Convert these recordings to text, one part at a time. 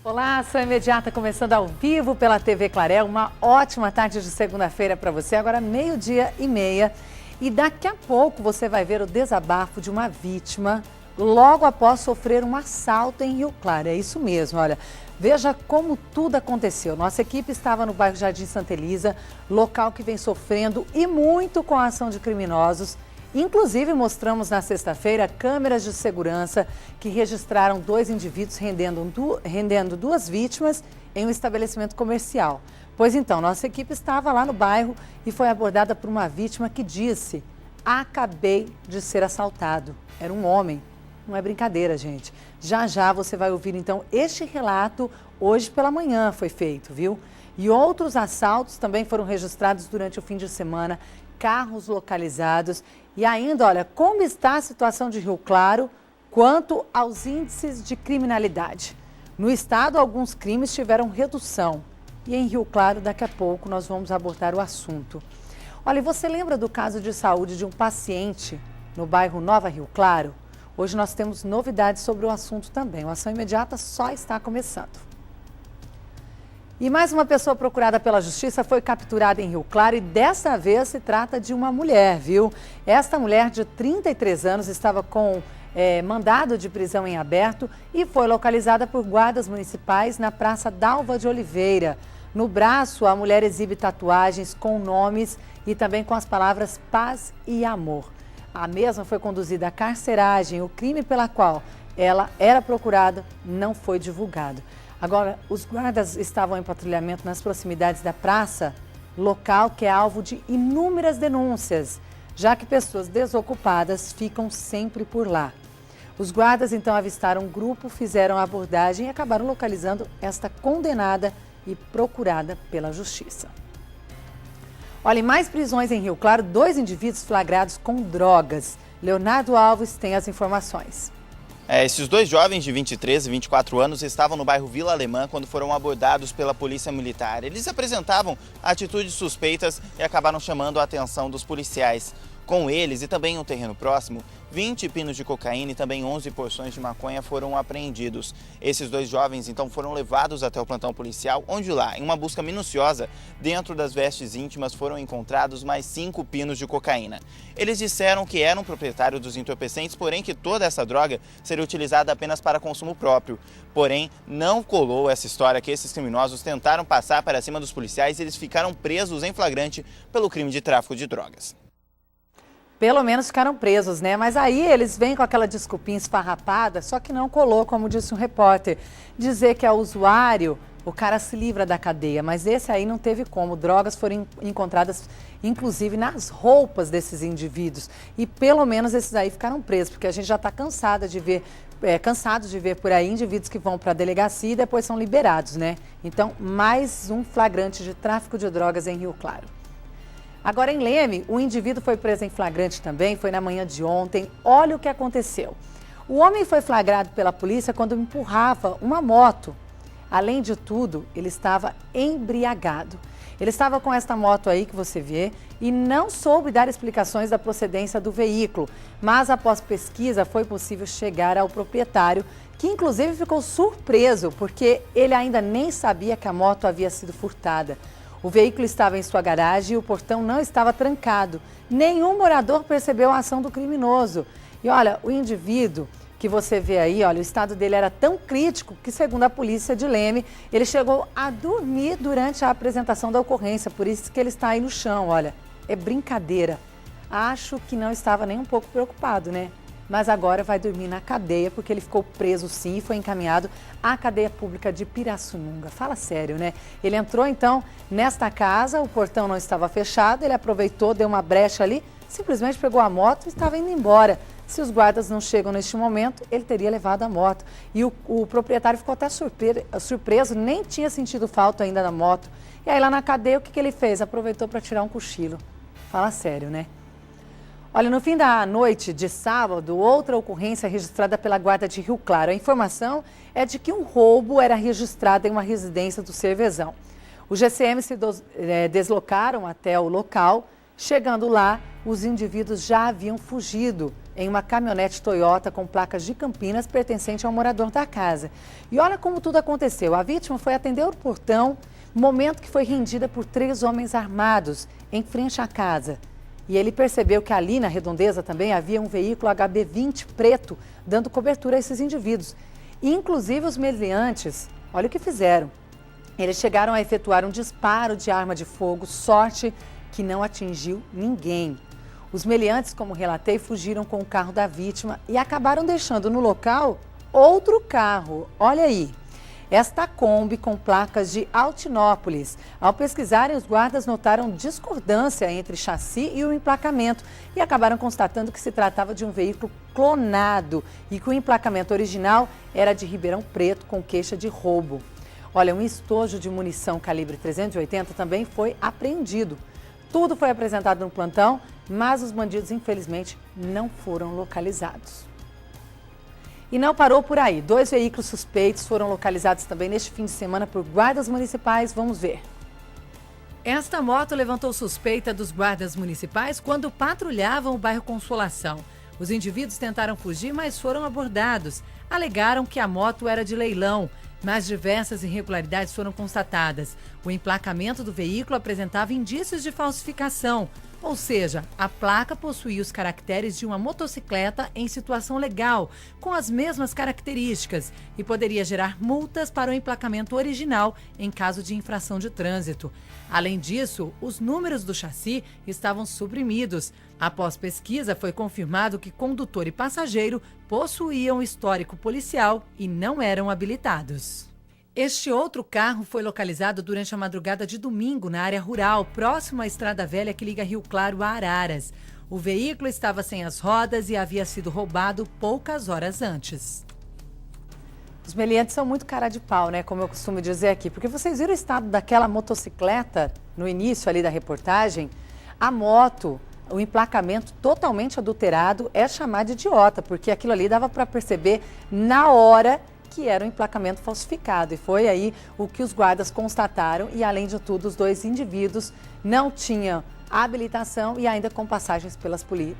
Olá, ação imediata começando ao vivo pela TV Claré. Uma ótima tarde de segunda-feira para você, agora 12h30. E daqui a pouco você vai ver o desabafo de uma vítima logo após sofrer um assalto em Rio Claro. É isso mesmo, olha. Veja como tudo aconteceu. Nossa equipe estava no bairro Jardim Santa Elisa, local que vem sofrendo e muito com a ação de criminosos. Inclusive, mostramos na sexta-feira câmeras de segurança que registraram 2 indivíduos rendendo 2 vítimas em um estabelecimento comercial. Pois então, nossa equipe estava lá no bairro e foi abordada por uma vítima que disse: "Acabei de ser assaltado". Era um homem. Não é brincadeira, gente. Já já você vai ouvir então este relato. Hoje pela manhã foi feito, viu? E outros assaltos também foram registrados durante o fim de semana, carros localizados. E ainda, olha, como está a situação de Rio Claro quanto aos índices de criminalidade. No estado, alguns crimes tiveram redução. E em Rio Claro, daqui a pouco, nós vamos abordar o assunto. Olha, e você lembra do caso de saúde de um paciente no bairro Nova Rio Claro? Hoje nós temos novidades sobre o assunto também. O Ação Imediata só está começando. E mais uma pessoa procurada pela justiça foi capturada em Rio Claro e dessa vez se trata de uma mulher, viu? Esta mulher de 33 anos estava com mandado de prisão em aberto e foi localizada por guardas municipais na Praça Dalva de Oliveira. No braço, a mulher exibe tatuagens com nomes e também com as palavras paz e amor. A mesma foi conduzida à carceragem. O crime pela qual ela era procurada não foi divulgado. Agora, os guardas estavam em patrulhamento nas proximidades da praça, local que é alvo de inúmeras denúncias, já que pessoas desocupadas ficam sempre por lá. Os guardas então avistaram um grupo, fizeram a abordagem e acabaram localizando esta condenada e procurada pela justiça. Olha, em mais prisões em Rio Claro, 2 indivíduos flagrados com drogas. Leonardo Alves tem as informações. Esses 2 jovens de 23 e 24 anos estavam no bairro Vila Alemã quando foram abordados pela polícia militar. Eles apresentavam atitudes suspeitas e acabaram chamando a atenção dos policiais. Com eles e também em um terreno próximo, 20 pinos de cocaína e também 11 porções de maconha foram apreendidos. Esses 2 jovens então foram levados até o plantão policial, onde lá, em uma busca minuciosa, dentro das vestes íntimas foram encontrados mais 5 pinos de cocaína. Eles disseram que eram proprietários dos entorpecentes, porém que toda essa droga seria utilizada apenas para consumo próprio. Porém, não colou essa história que esses criminosos tentaram passar para cima dos policiais e eles ficaram presos em flagrante pelo crime de tráfico de drogas. Pelo menos ficaram presos, né? Mas aí eles vêm com aquela desculpinha esfarrapada, só que não colou, como disse um repórter. Dizer que é usuário, o cara se livra da cadeia, mas esse aí não teve como. Drogas foram encontradas, inclusive, nas roupas desses indivíduos. E pelo menos esses aí ficaram presos, porque a gente já está cansados de ver por aí indivíduos que vão para a delegacia e depois são liberados, né? Então, mais um flagrante de tráfico de drogas em Rio Claro. Agora, em Leme, o indivíduo foi preso em flagrante também, foi na manhã de ontem. Olha o que aconteceu. O homem foi flagrado pela polícia quando empurrava uma moto. Além de tudo, ele estava embriagado. Ele estava com esta moto aí que você vê e não soube dar explicações da procedência do veículo. Mas após pesquisa foi possível chegar ao proprietário, que inclusive ficou surpreso porque ele ainda nem sabia que a moto havia sido furtada. O veículo estava em sua garagem e o portão não estava trancado. Nenhum morador percebeu a ação do criminoso. E olha, o indivíduo que você vê aí, olha, o estado dele era tão crítico que, segundo a polícia de Leme, ele chegou a dormir durante a apresentação da ocorrência. Por isso que ele está aí no chão, olha, é brincadeira. Acho que não estava nem um pouco preocupado, né? Mas agora vai dormir na cadeia, porque ele ficou preso sim e foi encaminhado à cadeia pública de Pirassununga. Fala sério, né? Ele entrou então nesta casa, o portão não estava fechado, ele aproveitou, deu uma brecha ali, simplesmente pegou a moto e estava indo embora. Se os guardas não chegam neste momento, ele teria levado a moto. E o proprietário ficou até surpreso, nem tinha sentido falta ainda da moto. E aí lá na cadeia, o que ele fez? Aproveitou para tirar um cochilo. Fala sério, né? Olha, no fim da noite de sábado, outra ocorrência registrada pela Guarda de Rio Claro. A informação é de que um roubo era registrado em uma residência do Cervezão. Os GCM se deslocaram até o local. Chegando lá, os indivíduos já haviam fugido. em uma caminhonete Toyota com placas de Campinas pertencente ao morador da casa. E olha como tudo aconteceu. A vítima foi atender o portão, momento que foi rendida por 3 homens armados em frente à casa. E ele percebeu que ali na redondeza também havia um veículo HB20 preto dando cobertura a esses indivíduos. E, inclusive os meliantes, olha o que fizeram. Eles chegaram a efetuar um disparo de arma de fogo, sorte que não atingiu ninguém. Os meliantes, como relatei, fugiram com o carro da vítima e acabaram deixando no local outro carro. Olha aí, esta Kombi com placas de Altinópolis. Ao pesquisarem, os guardas notaram discordância entre chassi e o emplacamento e acabaram constatando que se tratava de um veículo clonado e que o emplacamento original era de Ribeirão Preto com queixa de roubo. Olha, um estojo de munição calibre 380 também foi apreendido. Tudo foi apresentado no plantão, mas os bandidos, infelizmente, não foram localizados. E não parou por aí. 2 veículos suspeitos foram localizados também neste fim de semana por guardas municipais. Vamos ver. Esta moto levantou suspeita dos guardas municipais quando patrulhavam o bairro Consolação. Os indivíduos tentaram fugir, mas foram abordados. Alegaram que a moto era de leilão, mas diversas irregularidades foram constatadas. O emplacamento do veículo apresentava indícios de falsificação, ou seja, a placa possuía os caracteres de uma motocicleta em situação legal, com as mesmas características, e poderia gerar multas para o emplacamento original em caso de infração de trânsito. Além disso, os números do chassi estavam suprimidos. Após pesquisa, foi confirmado que condutor e passageiro possuíam histórico policial e não eram habilitados. Este outro carro foi localizado durante a madrugada de domingo na área rural, próximo à Estrada Velha que liga Rio Claro a Araras. O veículo estava sem as rodas e havia sido roubado poucas horas antes. Os meliantes são muito cara de pau, né? Como eu costumo dizer aqui. Porque vocês viram o estado daquela motocicleta no início ali da reportagem? A moto, o emplacamento totalmente adulterado, é chamar de idiota, porque aquilo ali dava para perceber na hora que era um emplacamento falsificado. E foi aí o que os guardas constataram e, além de tudo, os 2 indivíduos não tinham habilitação e ainda com passagens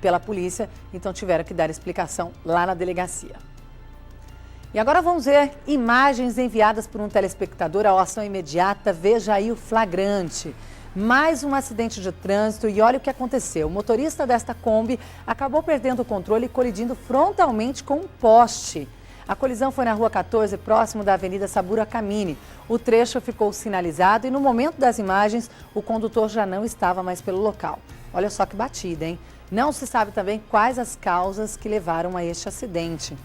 pela polícia, então tiveram que dar explicação lá na delegacia. E agora vamos ver imagens enviadas por um telespectador ao Ação Imediata. Veja aí o flagrante. Mais um acidente de trânsito e olha o que aconteceu. O motorista desta Kombi acabou perdendo o controle e colidindo frontalmente com um poste. A colisão foi na Rua 14, próximo da Avenida Sabura Camini. O trecho ficou sinalizado e no momento das imagens, o condutor já não estava mais pelo local. Olha só que batida, hein? Não se sabe também quais as causas que levaram a este acidente.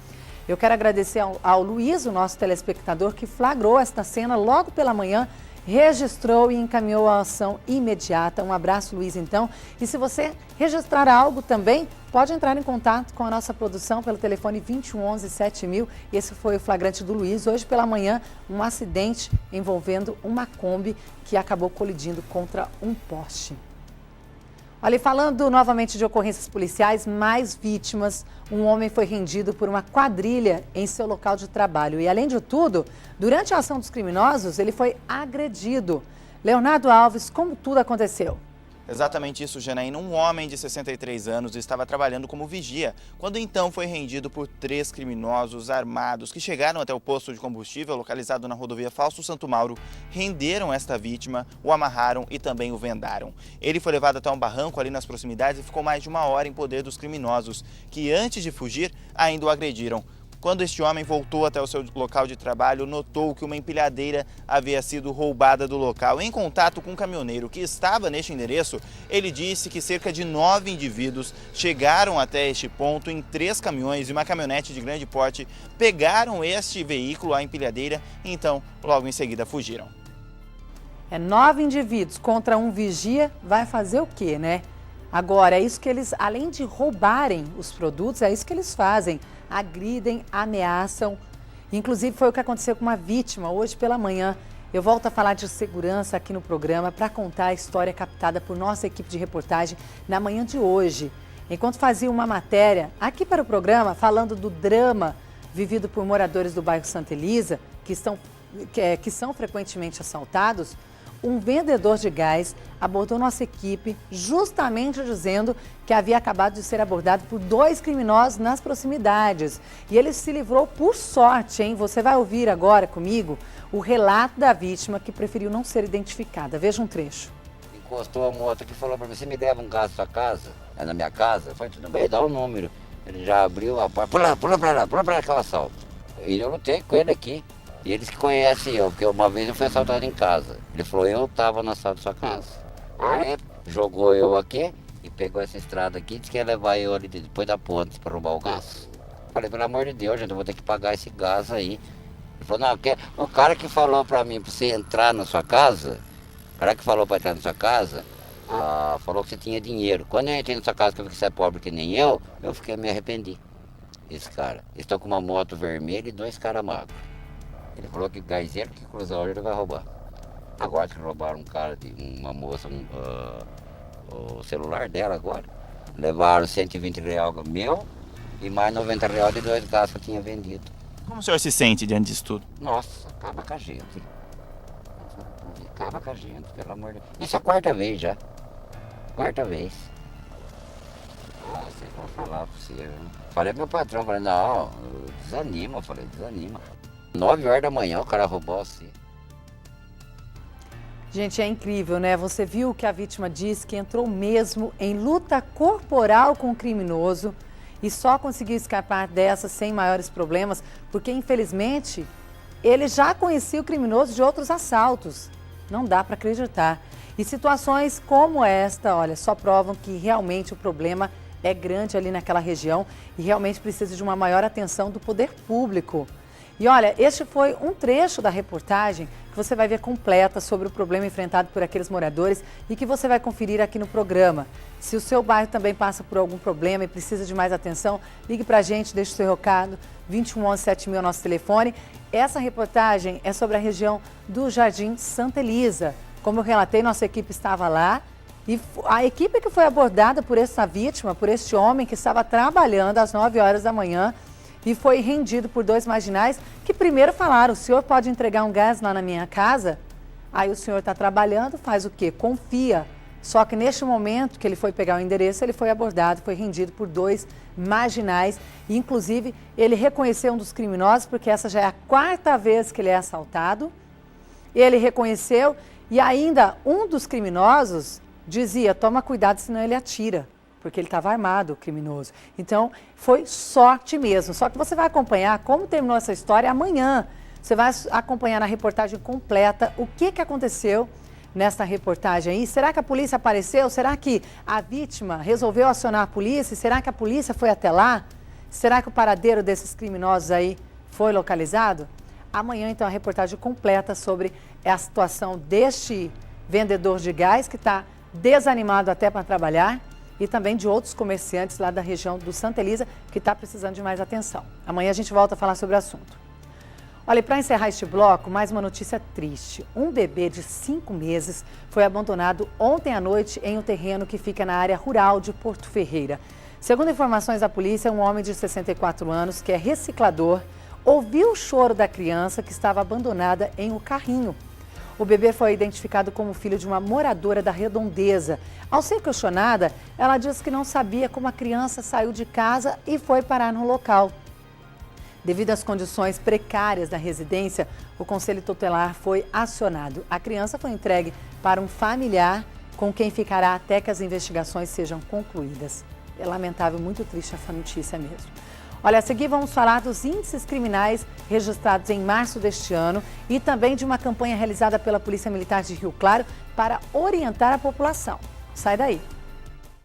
Eu quero agradecer ao Luiz, o nosso telespectador, que flagrou esta cena logo pela manhã, registrou e encaminhou a ação imediata. Um abraço, Luiz, então. E se você registrar algo também, pode entrar em contato com a nossa produção pelo telefone 2111 7000. Esse foi o flagrante do Luiz. Hoje pela manhã, um acidente envolvendo uma Kombi que acabou colidindo contra um poste. Olha, e falando novamente de ocorrências policiais, mais vítimas. Um homem foi rendido por uma quadrilha em seu local de trabalho. E, além de tudo, durante a ação dos criminosos, ele foi agredido. Leonardo Alves, como tudo aconteceu? Exatamente isso, Janaína. Um homem de 63 anos estava trabalhando como vigia, quando então foi rendido por 3 criminosos armados que chegaram até o posto de combustível localizado na rodovia Falso Santo Mauro, renderam esta vítima, o amarraram e também o vendaram. Ele foi levado até um barranco ali nas proximidades e ficou mais de 1 hora em poder dos criminosos, que antes de fugir ainda o agrediram. Quando este homem voltou até o seu local de trabalho, notou que uma empilhadeira havia sido roubada do local. Em contato com um caminhoneiro que estava neste endereço, ele disse que cerca de 9 indivíduos chegaram até este ponto em 3 caminhões e uma caminhonete de grande porte, pegaram este veículo, a empilhadeira, e então logo em seguida fugiram. 9 indivíduos contra um vigia, vai fazer o quê, né? Agora, é isso que eles, além de roubarem os produtos, é isso que eles fazem. Agridem, ameaçam. Inclusive, foi o que aconteceu com uma vítima hoje pela manhã. Eu volto a falar de segurança aqui no programa para contar a história captada por nossa equipe de reportagem na manhã de hoje. Enquanto fazia uma matéria aqui para o programa, falando do drama vivido por moradores do bairro Santa Elisa, que são frequentemente assaltados, um vendedor de gás abordou nossa equipe justamente dizendo que havia acabado de ser abordado por 2 criminosos nas proximidades. E ele se livrou por sorte, hein? Você vai ouvir agora comigo o relato da vítima que preferiu não ser identificada. Veja um trecho. Encostou a moto aqui e falou para mim, você me leva um gás na sua casa? É na minha casa? Eu falei, tudo bem, dá o número. Ele já abriu a porta, pula pra lá que eu assalto. E eu lutei com ele aqui. E eles que conhecem eu, porque uma vez eu fui assaltado em casa. Ele falou, eu estava no assalto da sua casa. Aí jogou eu aqui e pegou essa estrada aqui e disse que ia levar eu ali depois da ponte para roubar o gás. Falei, pelo amor de Deus, gente, eu vou ter que pagar esse gás aí. Ele falou, não, porque o cara que falou para mim para você entrar na sua casa, o cara que falou para entrar na sua casa, falou que você tinha dinheiro. Quando eu entrei na sua casa que eu vi que você é pobre que nem eu me arrependi. Esse cara. Eles estão com uma moto vermelha e 2 caras magros. Ele falou que gazeiro que cruzar hoje ele vai roubar. Agora que roubaram um cara de uma moça, o celular dela agora. Levaram 120 reais meu e mais 90 reais de 2 gás que eu tinha vendido. Como o senhor se sente diante disso tudo? Nossa, acaba com a gente. Acaba com a gente, pelo amor de Deus. Isso é a 4ª vez já. 4ª vez. Nossa, eu vou falar pra você. Falei pro meu patrão, falei, não, desanima, 9 horas da manhã o cara roubou assim. Gente, é incrível, né? Você viu que a vítima disse que entrou mesmo em luta corporal com o criminoso e só conseguiu escapar dessa sem maiores problemas, porque infelizmente ele já conhecia o criminoso de outros assaltos. Não dá para acreditar. E situações como esta, olha, só provam que realmente o problema é grande ali naquela região e realmente precisa de uma maior atenção do poder público. E olha, este foi um trecho da reportagem que você vai ver completa sobre o problema enfrentado por aqueles moradores e que você vai conferir aqui no programa. Se o seu bairro também passa por algum problema e precisa de mais atenção, ligue pra gente, deixe o seu recado, 2111 7000 é o nosso telefone. Essa reportagem é sobre a região do Jardim Santa Elisa. Como eu relatei, nossa equipe estava lá e a equipe que foi abordada por essa vítima, por este homem que estava trabalhando às 9 horas da manhã, e foi rendido por 2 marginais que primeiro falaram, o senhor pode entregar um gás lá na minha casa? Aí o senhor está trabalhando, faz o quê? Confia. Só que neste momento que ele foi pegar o endereço, ele foi abordado, foi rendido por 2 marginais. E, inclusive, ele reconheceu um dos criminosos, porque essa já é a 4ª vez que ele é assaltado. Ele reconheceu e ainda um dos criminosos dizia, toma cuidado, senão ele atira. Porque ele estava armado, o criminoso. Então, foi sorte mesmo. Só que você vai acompanhar como terminou essa história amanhã. Você vai acompanhar na reportagem completa o que aconteceu nessa reportagem aí. Será que a polícia apareceu? Será que a vítima resolveu acionar a polícia? Será que a polícia foi até lá? Será que o paradeiro desses criminosos aí foi localizado? Amanhã, então, a reportagem completa sobre a situação deste vendedor de gás que está desanimado até para trabalhar. E também de outros comerciantes lá da região do Santa Elisa, que está precisando de mais atenção. Amanhã a gente volta a falar sobre o assunto. Olha, para encerrar este bloco, mais uma notícia triste. Um bebê de 5 meses foi abandonado ontem à noite em um terreno que fica na área rural de Porto Ferreira. Segundo informações da polícia, um homem de 64 anos, que é reciclador, ouviu o choro da criança que estava abandonada em um carrinho. O bebê foi identificado como filho de uma moradora da Redondeza. Ao ser questionada, ela disse que não sabia como a criança saiu de casa e foi parar no local. Devido às condições precárias da residência, o Conselho Tutelar foi acionado. A criança foi entregue para um familiar com quem ficará até que as investigações sejam concluídas. É lamentável, muito triste essa notícia mesmo. Olha, a seguir vamos falar dos índices criminais registrados em março deste ano e também de uma campanha realizada pela Polícia Militar de Rio Claro para orientar a população. Sai daí!